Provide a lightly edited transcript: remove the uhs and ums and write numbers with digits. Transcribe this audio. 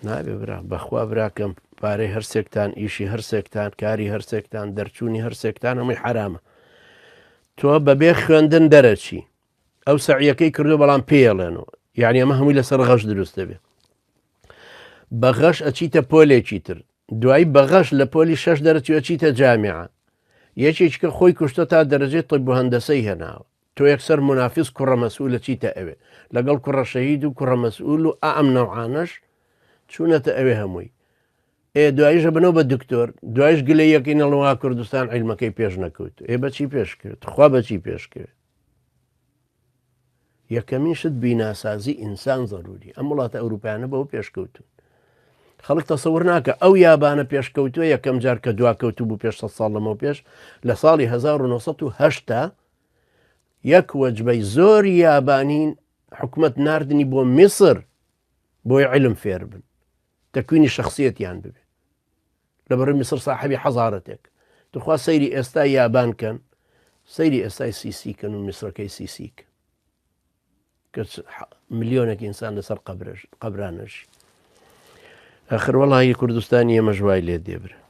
نابێ برا بەخوا براکەم پارەی هەرسێکتان ئیشی هەرسێکتان کاری هەرسێکتان دەرچوونی هەرسێکتان هەمووی حرامە تۆ بەبێ خوێندن دەرەچی ئەو سەعیەکەی کردو بەڵام پێڵێنەوە یعنی ئەمە هەمووی لەسەر غەش دروست دەبێت بەغەش ئەچیتە پۆلێکی تر دوایی بەغەش لە پۆلی 6 دەرەچوە چیتە جامیعە یەکێککە خۆی کوشتە تا دەرەجێت طب و هەندەسەی هێناوە تۆ یەکسەر منافیس کوڕە مەسئول لە چیتە ئەوێ لەگەڵ کوڕە شەهید و کوڕە مەسئول و ئەم نەوعانەش چوونەتە ئەوێ هەمووی دواییژە بنەوە بە دکتۆر دوایش گلە یەکەی نەڵوا کوردستان عیلمەکەی پێش نەکەوت بەچی پێش کرد خوا بەچی پێش کرد یەکەمین شت بیناسازی ئینسان ضروری ئەم وڵاتە ئەوروپیانە بەەوە پێشکەوتون خەڵک تەسەور ناکە ئەو یابانە پێشکەوتووە یەکەم جار کە دواکەوتو بوو پێش 100 ساڵ لەمەوە پێش لە ساڵی 1970 یەک وەجبەی زۆری یابانین حکومت ناردنی بۆ میسر بۆی علم فێر بن تەکوینی شخصیەتیان ببێ لەبەر میسر صاحبی حەزارەتێک دخوا سەیری ئێستا یابانکەن سەیری ئێستای سیسیکەن و میسرەکەی سیسیک کە ملیۆنێک ئینسان لەسەر قەبرانەژی ئاخر وەڵی کوردستانی ئێمە ژوای لێ دێبرە